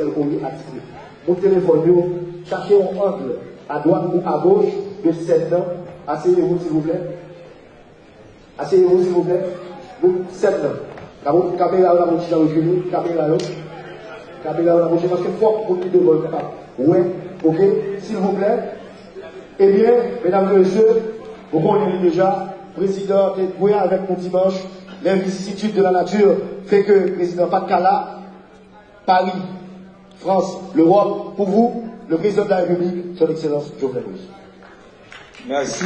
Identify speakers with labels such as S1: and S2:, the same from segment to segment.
S1: attiré. Mon téléphone, cherchez un angle à droite ou à gauche de 7 ans. Asseyez-vous s'il vous plaît. Asseyez-vous s'il vous plaît. 7 ans. Caméra la bouche dans le genou, caméra la bouche parce que faut pour qui devant le cap. Ouais, ok, s'il vous plaît. Eh bien, mesdames et messieurs, vous connaissez déjà, président Tétoué avec mon dimanche, les vicissitudes de la nature fait que le président Patkala, Paris, France, l'Europe, pour vous, le président de la République, son Excellence Jovenel Moïse.
S2: Merci.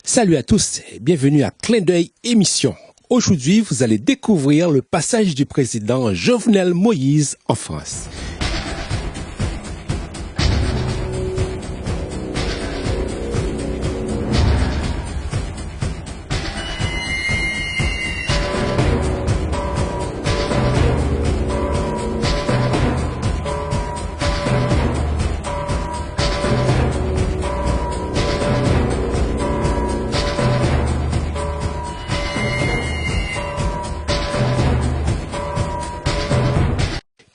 S3: Salut à tous et bienvenue à Clin d'œil émission. Aujourd'hui, vous allez découvrir le passage du président Jovenel Moïse en France.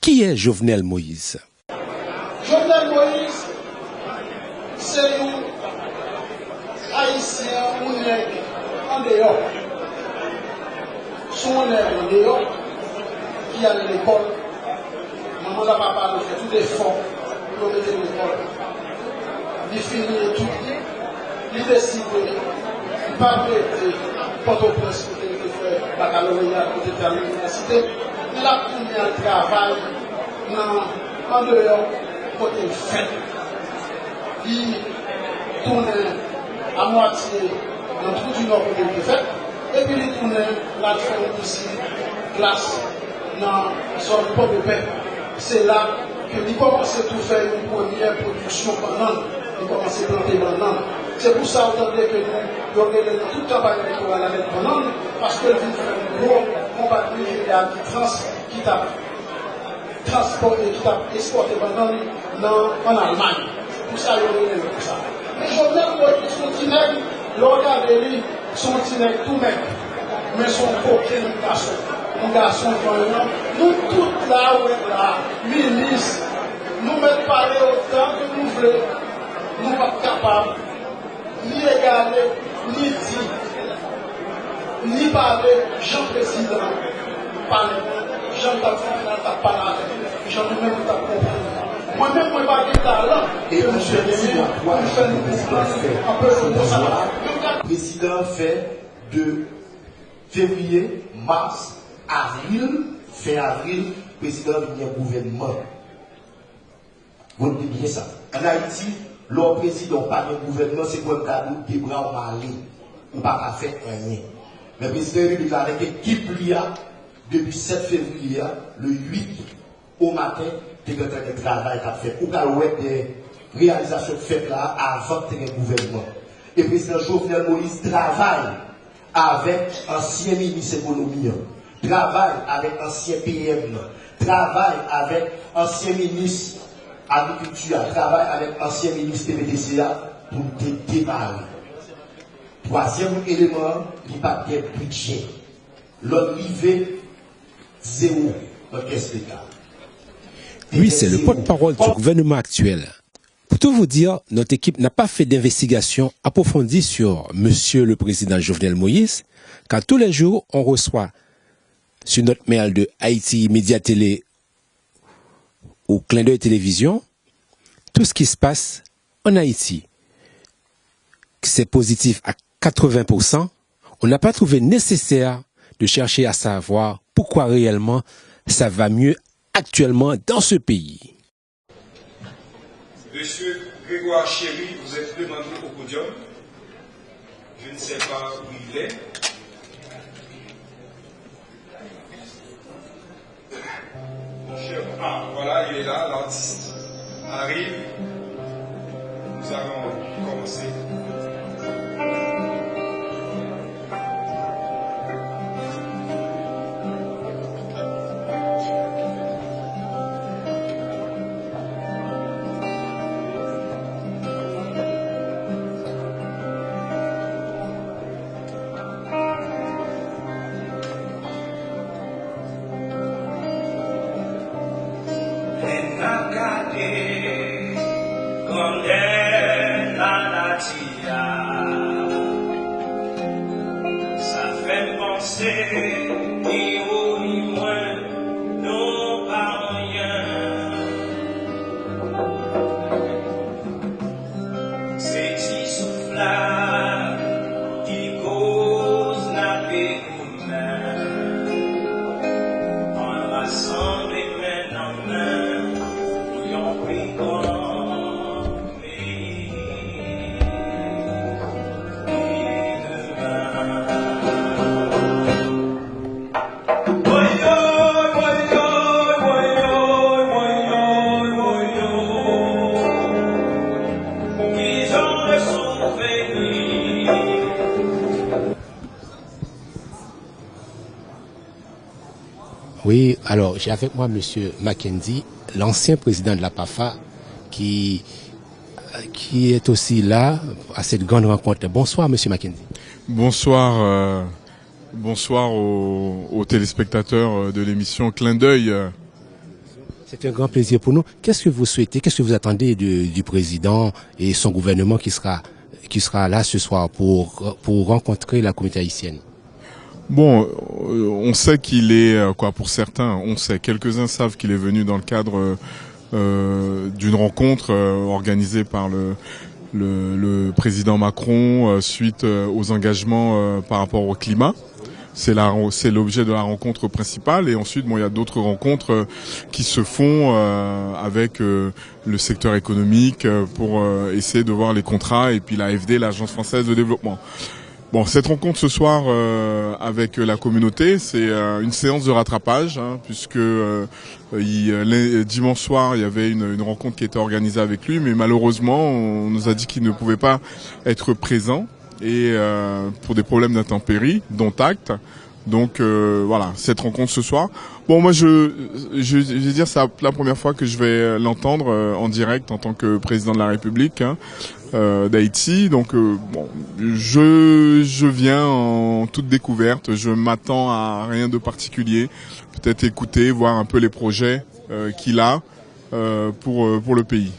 S3: Qui est Jovenel Moïse?
S4: Jovenel Moïse, c'est un haïtien ou nègre en dehors. Son nègre en dehors, qui a l'école. Maman et papa ont fait tout l'effort pour mettre l'école. Il finit étudier, il décide de ne pas mettre Port-au-Prince pour faire baccalauréat pour faire l'université. Il a tourné un travail en dehors, côté fait. Il tourne à moitié dans tout du nord côté fait. Et puis il tourne la fin aussi, classe, dans la zone de paix. C'est là qu'il commence à tout faire une première production banane. Il commence à planter banane. C'est pour ça que nous organisons toute campagne électorale avec banane, parce que le vient faire une grosse compagnie qui t'a transporté, qui t'a exporté banane en Allemagne. Pour ça, il y a pour ça. Mais Jovenel Moïse, son petit nègre, le regardez lui, son petit nègre tout mec, mais son coquin garçon. Un garçon nous tous là, là, ministres, nous mettons parler autant que nous voulons, nous ne sommes pas capables, ni regarder, ni dire, ni parler, Jean Président, parler, Jean t'a parlé, Jean nous-mêmes t'a compris. Moi-même, je ne pas de talent, et je suis président,
S1: le président fait de février, mars, avril, fin avril, président du gouvernement. Vous dites bien ça. En Haïti, le président pas de gouvernement, c'est pour un cadeau des bras au Mali. On ne peut pas faire rien. Mais le président lui a avec l'équipe depuis 7 février, le 8 au matin, il y a un travail qui a fait. Ou des réalisations faites là avant le gouvernement. Et le président Jovenel Moïse travaille avec ancien ministre de l'économie, travaille avec ancien PM, travaille avec ancien ministre de l'agriculture, travaille avec ancien ministre de PDCA pour démarrer. Troisième élément, il n'y a pas de budget. L'autre rivé, zéro dans caisse d'État.
S3: Lui, c'est le porte-parole du gouvernement actuel. Pour tout vous dire, notre équipe n'a pas fait d'investigation approfondie sur Monsieur le Président Jovenel Moïse, car tous les jours, on reçoit sur notre mail de Haïti Média Télé ou Clin d'œil Télévision tout ce qui se passe en Haïti. C'est positif à 80%. On n'a pas trouvé nécessaire de chercher à savoir pourquoi réellement ça va mieux actuellement dans ce pays.
S2: Monsieur Grégoire Chéry, vous êtes demandé au podium. Je ne sais pas où il est. Ah, voilà, il est là, l'artiste arrive. Nous allons commencer.
S5: Ça fait penser, ni haut ni loin, non pas rien. C'est si soufflard qui cause la paix humaine. On rassemble les mains en main, nous y en prions.
S3: Oui, alors j'ai avec moi M. Mackenzie, l'ancien président de la PAFA, qui est aussi là à cette grande rencontre. Bonsoir M. Mackenzie.
S6: Bonsoir, bonsoir aux téléspectateurs de l'émission Clin d'œil.
S3: C'est un grand plaisir pour nous. Qu'est-ce que vous souhaitez, qu'est-ce que vous attendez du président et son gouvernement qui sera là ce soir pour rencontrer la communauté haïtienne?
S6: Bon, on sait qu'il est, pour certains, on sait, quelques-uns savent qu'il est venu dans le cadre d'une rencontre organisée par le président Macron suite aux engagements par rapport au climat. C'est l'objet de la rencontre principale, et ensuite il y a d'autres rencontres qui se font avec le secteur économique pour essayer de voir les contrats, et puis l'AFD, l'Agence française de développement. Bon, cette rencontre ce soir avec la communauté, c'est une séance de rattrapage, puisque dimanche soir, il y avait une rencontre qui était organisée avec lui, mais malheureusement, on nous a dit qu'il ne pouvait pas être présent, et pour des problèmes d'intempéries, dont acte. Donc voilà, cette rencontre ce soir. Bon, moi je vais dire, c'est la première fois que je vais l'entendre en direct en tant que président de la République d'Haïti. Donc bon, je viens en toute découverte. Je m'attends à rien de particulier. Peut-être écouter, voir un peu les projets qu'il a pour le pays.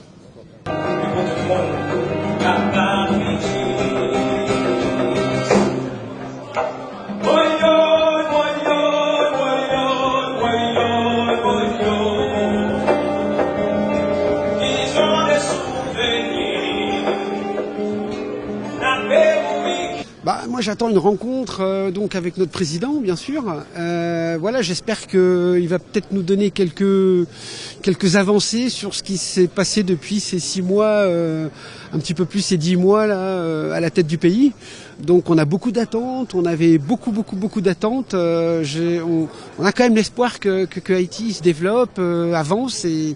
S7: Moi, j'attends une rencontre donc avec notre président, bien sûr. Voilà, j'espère qu'il va peut-être nous donner quelques avancées sur ce qui s'est passé depuis ces 6 mois, un petit peu plus ces 10 mois là, à la tête du pays. Donc, on a beaucoup d'attentes. On avait beaucoup d'attentes. On a quand même l'espoir que Haïti se développe, avance et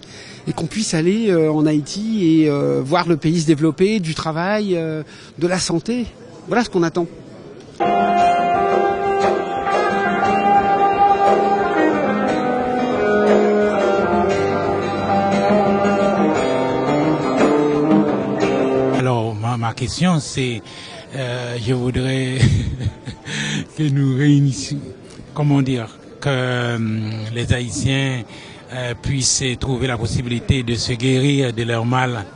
S7: qu'on puisse aller en Haïti et voir le pays se développer, du travail, de la santé. Voilà ce qu'on attend.
S8: Alors, ma question, c'est, je voudrais que nous réunissions, que les Haïtiens puissent trouver la possibilité de se guérir de leur mal,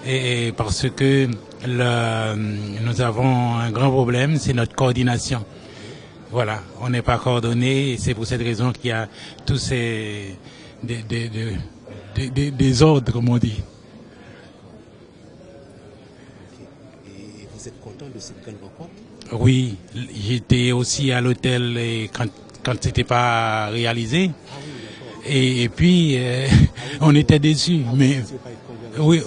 S8: et parce que nous avons un grand problème, c'est notre coordination. Voilà, on n'est pas coordonné, et c'est pour cette raison qu'il y a tous ces désordres, comme on dit.
S3: Et vous êtes content de cette grande rencontre?
S8: Oui, j'étais aussi à l'hôtel quand c'était pas réalisé. Et puis, on était déçus, mais oui.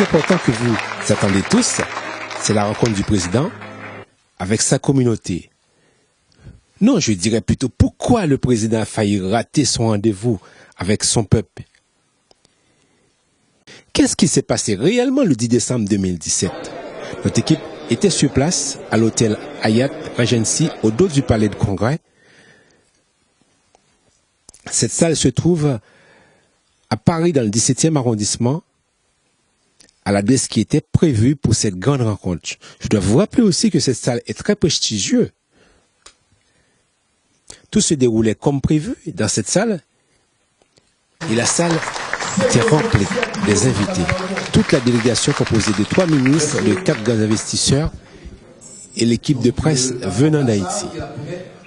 S3: important que vous attendez tous, c'est la rencontre du président avec sa communauté. Non, je dirais plutôt pourquoi le président a failli rater son rendez-vous avec son peuple. Qu'est-ce qui s'est passé réellement le 10 décembre 2017? Notre équipe était sur place à l'hôtel Hyatt Regency au dos du palais de congrès. Cette salle se trouve à Paris dans le 17e arrondissement, à l'adresse qui était prévue pour cette grande rencontre. Je dois vous rappeler aussi que cette salle est très prestigieuse. Tout se déroulait comme prévu dans cette salle et la salle était remplie des invités. Toute la délégation composée de 3 ministres, de 4 grands investisseurs et l'équipe de presse venant d'Haïti.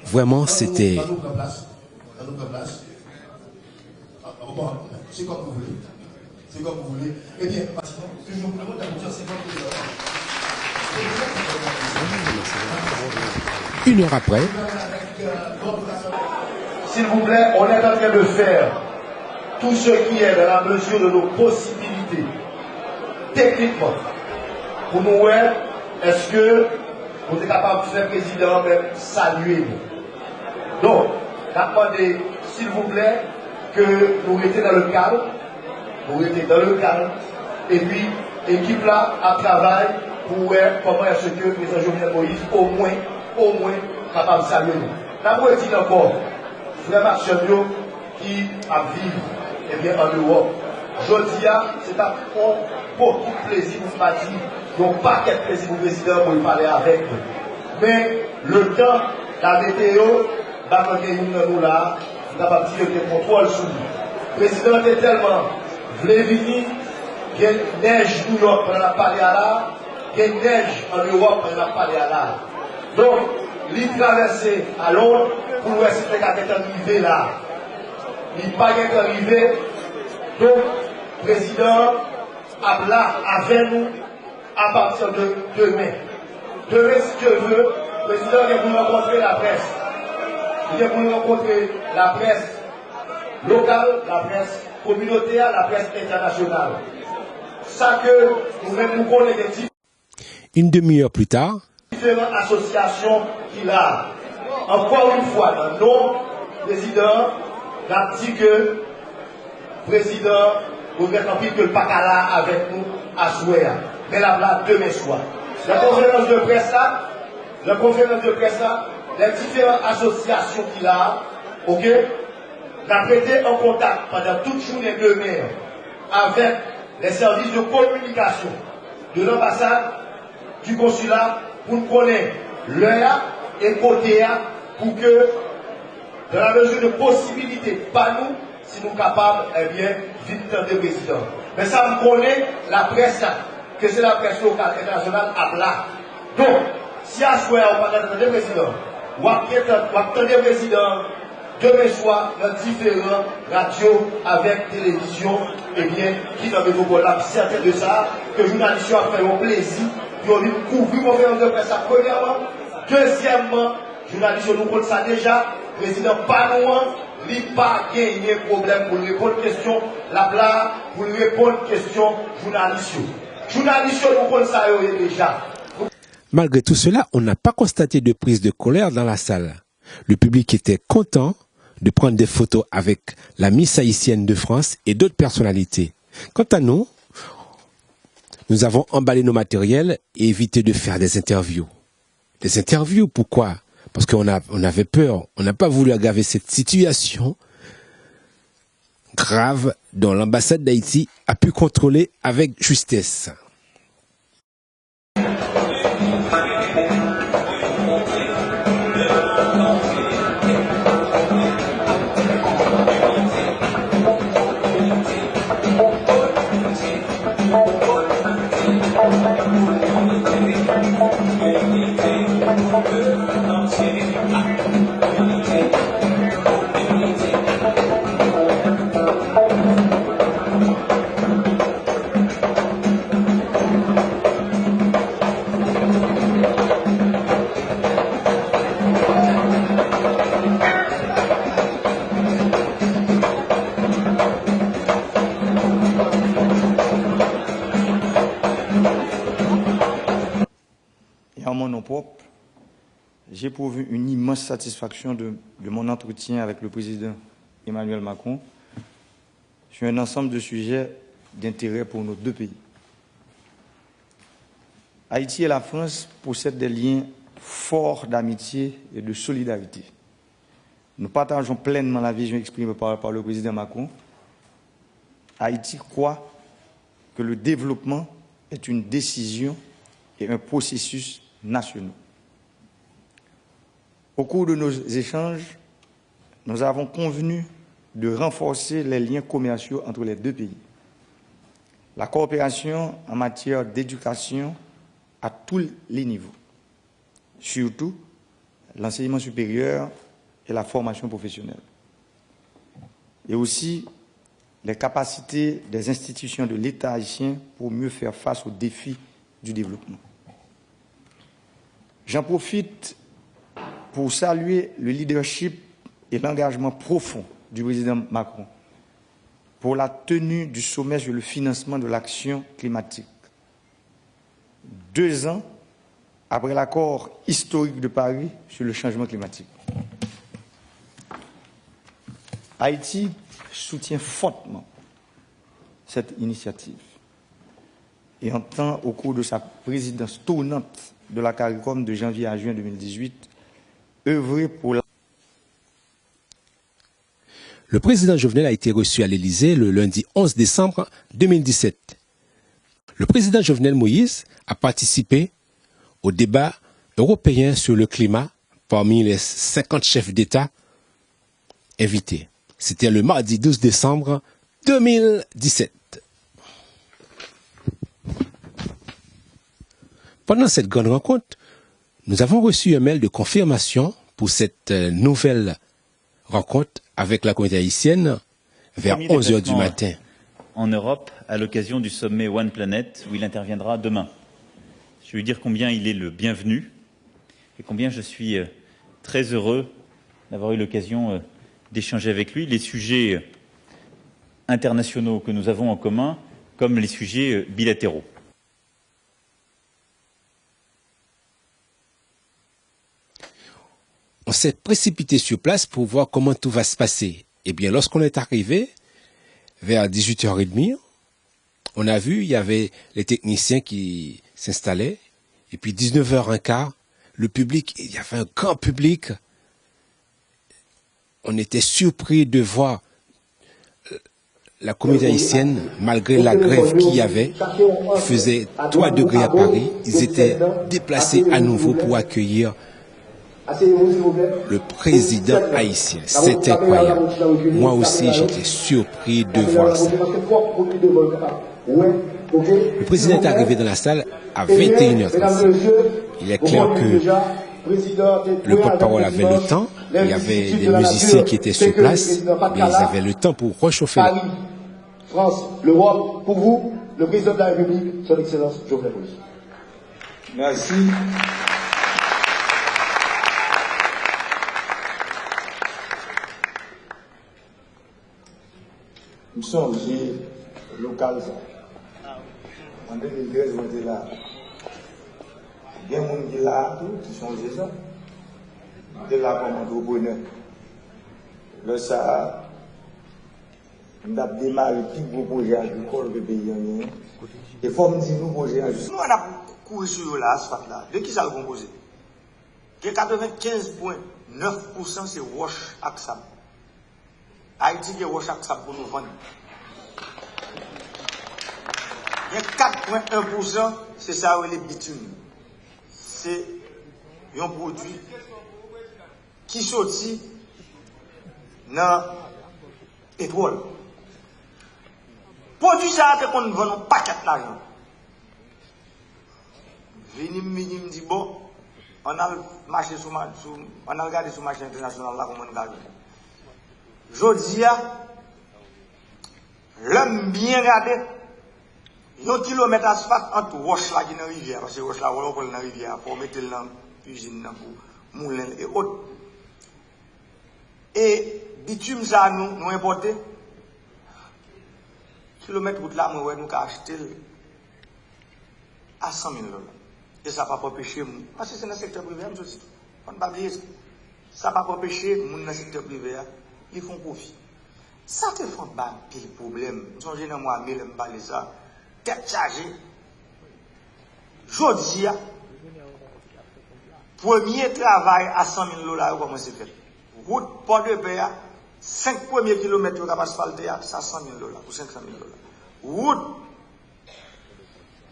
S3: Vraiment, c'était...
S1: C'est comme vous voulez. C'est comme vous voulez. Eh bien, je vous demande d'aboutir 50
S3: 000. Une heure après.
S1: S'il vous plaît, on est en train de faire tout ce qui est dans la mesure de nos possibilités, techniquement, pour nous voir, est-ce que vous êtes capable de faire président, même saluer nous. Donc, demandé, s'il vous plaît, que nous étions dans le cadre, et puis l'équipe là a travaillé pour voir comment est-ce que le président Jovenel Moïse au moins capable de saluer nous. D'abord, il dit encore, frère Marchand qui a vécu en Europe. Je dis, c'est un beaucoup de plaisir pour partir, donc pas quel plaisir pour le président pour parler avec nous. Mais le temps, la météo, nous là, nous avons dit que contrôle sur nous. Le président est tellement voulait venir, il y a neige New York pendant la parler à là, il y a neige en Europe pendant la parler à là. Donc, il traversé à Londres pour voir si il est arrivé là. Il n'est pas arrivé. Donc, le président a là avec nous à partir de demain. Demain, si Dieu veut, le président vient pour rencontrer la presse. Il vient pour rencontrer la presse locale, la presse communautaire, la presse internationale. Ça que nous-mêmes nous connaissons.
S3: Une demi-heure plus tard,
S1: différentes associations qu'il a. Encore une fois, dans nos présidents, on a dit que le président regrette en plus que le Pacala avec nous à souhait. Mais là, demain soir. La conférence de presse là, les différentes associations qu'il a, ok, on a prêté en contact pendant toute journée demain avec les services de communication de l'ambassade, du consulat, pour nous connaître l'heure et côté pour que, dans la mesure de possibilité, pas nous, si nous sommes capables, eh bien, vite de président. Mais ça, nous connaît la presse, que c'est la presse locale internationale à là. Donc, si à ce moment on va attendre président, ou attendre président, demain soir, dans différentes radios avec télévision, eh bien, qui dans le métropole, certains de ça, que les journalistes ont fait un plaisir, ils ont couvrir mon conférence de presse, premièrement. Deuxièmement, les journalistes nous comptent ça déjà, le président pas loin, il n'a pas gagné problème pour lui répondre aux questions, la blague, pour lui répondre aux questions journalistes. Journalistes nous comptent ça déjà.
S3: Malgré tout cela, on n'a pas constaté de prise de colère dans la salle. Le public était content de prendre des photos avec la Miss haïtienne de France et d'autres personnalités. Quant à nous, nous avons emballé nos matériels et évité de faire des interviews. Des interviews, pourquoi? Parce qu'on avait peur. On n'a pas voulu aggraver cette situation grave dont l'ambassade d'Haïti a pu contrôler avec justesse.
S9: propres, j'éprouve une immense satisfaction de mon entretien avec le président Emmanuel Macron sur un ensemble de sujets d'intérêt pour nos deux pays. Haïti et la France possèdent des liens forts d'amitié et de solidarité. Nous partageons pleinement la vision exprimée par le président Macron. Haïti croit que le développement est une décision et un processus national. Au cours de nos échanges, nous avons convenu de renforcer les liens commerciaux entre les deux pays. La coopération en matière d'éducation à tous les niveaux, surtout l'enseignement supérieur et la formation professionnelle, et aussi les capacités des institutions de l'État haïtien pour mieux faire face aux défis du développement. J'en profite pour saluer le leadership et l'engagement profond du président Macron pour la tenue du sommet sur le financement de l'action climatique. 2 ans après l'accord historique de Paris sur le changement climatique. Haïti soutient fortement cette initiative et entend, au cours de sa présidence tournante de la CARICOM de janvier à juin 2018, œuvrer pour la...
S3: Le président Jovenel a été reçu à l'Élysée le lundi 11 décembre 2017. Le président Jovenel Moïse a participé au débat européen sur le climat parmi les 50 chefs d'État invités. C'était le mardi 12 décembre 2017. Pendant cette grande rencontre, nous avons reçu un mail de confirmation pour cette nouvelle rencontre avec la communauté haïtienne vers 11h du matin.
S10: En Europe, à l'occasion du sommet One Planet, où il interviendra demain. Je vais lui dire combien il est le bienvenu et combien je suis très heureux d'avoir eu l'occasion d'échanger avec lui les sujets internationaux que nous avons en commun, comme les sujets bilatéraux.
S3: On s'est précipité sur place pour voir comment tout va se passer. Eh bien, lorsqu'on est arrivé, vers 18h30, on a vu, il y avait les techniciens qui s'installaient. Et puis 19h15, le public, il y avait un grand public. On était surpris de voir la communauté haïtienne, malgré la grève qu'il y avait. Il faisait 3 degrés à Paris. Ils étaient déplacés à nouveau pour accueillir le président haïtien. C'est incroyable. Moi aussi, j'étais surpris de voir ça. Le président est arrivé dans la salle à 21h35. Il est clair que le porte-parole avait le temps. Il y avait des musiciens qui étaient sur place, mais ils avaient le temps pour réchauffer.
S1: Paris, France, l'Europe, pour vous, le président de la République, son Excellence Jovenel Moïse. Merci. Nous sommes local. En 2013, on était là. Il y a des gens qui sont là, qui sont ça. On était là comme entrepreneur. Là, ça, on a démarré tout gros projet agricole du pays. Et il faut me dire, nous, projet agricole. Nous, on a couru sur l'asphalte là. De qui ça le composé? 95,9% c'est roche avec sable. Haïti qui est roche avec sable pour nous vendre. Il y a 4,1%, c'est ça les bitumes. C'est un produit qui sortit dans le pétrole. Produit ça, c'est qu'on vend un paquet d'argent. Vini me dit bon, on a marché on a regardé sur le marché international là comment on gagne. Jodi l'homme bien regardé. 1 kilomètre d'asphalte entre roche là qui est dans la rivière, parce que roche là, on peut dans la rivière pour mettre dans la cuisine, dans le moulin et autres. Et bitume ça nous importé. Kilomètre route là, nous avons acheté à 100 000 $.
S9: Et ça ne va pas empêcher, parce que c'est dans le secteur privé, on ne va pas oublier ça. Ça ne va pas empêcher, dans le secteur privé, ils font profit. Ça te fait pas pile problème. Je suis dans moi, mais je me parle de ça. Tête chargée. Je dis, premier travail à 100 000 $, comment c'est fait? Route port de paix, 5 premiers kilomètres de asphalté, ça 100 000 $ ou 500 000 $. Route,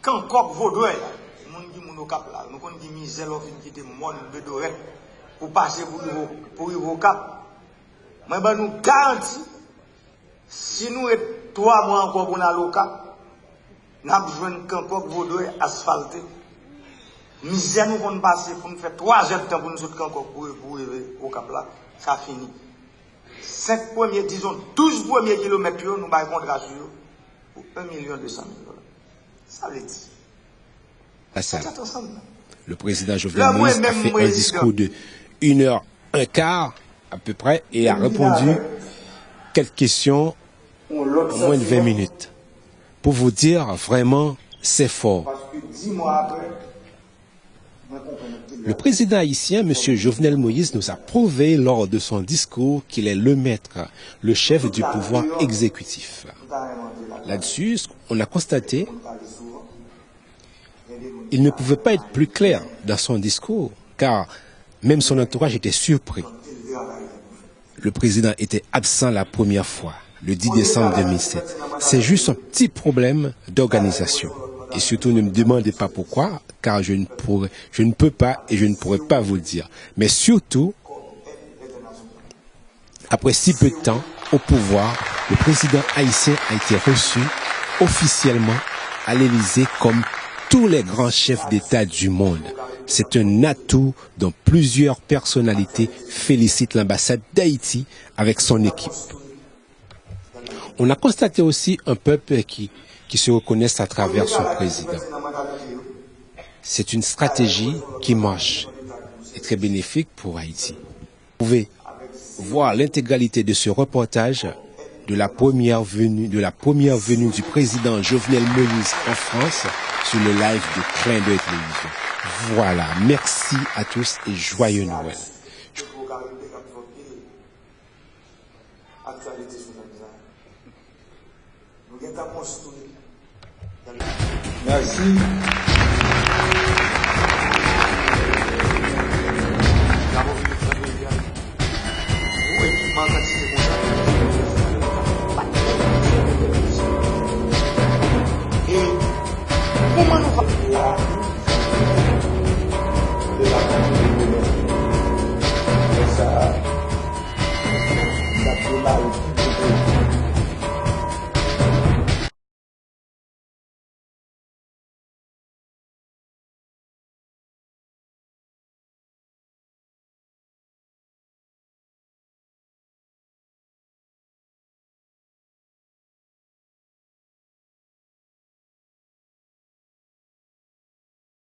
S9: quand coq vaudouin, nous cap là, nous connaissons des misères qui étaient morts de dorette pour passer pour y au cap. Mais ben nous garantis, si nous sommes 3 mois encore pour aller au cap, nous avons besoin de coq vaudouin asphalté. Misère nous vont passer pour nous faire 3 heures de temps pour nous sortir encore pour arriver au cap là, ça finit. 5 premiers, disons 12 premiers kilomètres, nous avons un contrat sur pour 1 200 000 $. Ça veut dire.
S3: Le président Jovenel Moïse a fait un discours de 1h15 à peu près et a répondu quelques questions en moins de 20 minutes. Pour vous dire, vraiment, c'est fort. Le président haïtien, M. Jovenel Moïse, nous a prouvé lors de son discours qu'il est le maître, le chef du pouvoir exécutif. Là-dessus, on a constaté il ne pouvait pas être plus clair dans son discours, car même son entourage était surpris. Le président était absent la première fois, le 10 décembre 2007. C'est juste un petit problème d'organisation. Et surtout, ne me demandez pas pourquoi, car je ne peux pas et je ne pourrais pas vous le dire. Mais surtout, après si peu de temps au pouvoir, le président haïtien a été reçu officiellement à l'Élysée comme tous les grands chefs d'État du monde. C'est un atout dont plusieurs personnalités félicitent l'ambassade d'Haïti avec son équipe. On a constaté aussi un peuple qui se reconnaisse à travers son président. C'est une stratégie qui marche et très bénéfique pour Haïti. Vous pouvez voir l'intégralité de ce reportage de la première venue du président Jovenel Moïse en France sur le live de Clin d'œil Télévision. Voilà, merci à tous et joyeux Noël.
S9: Merci.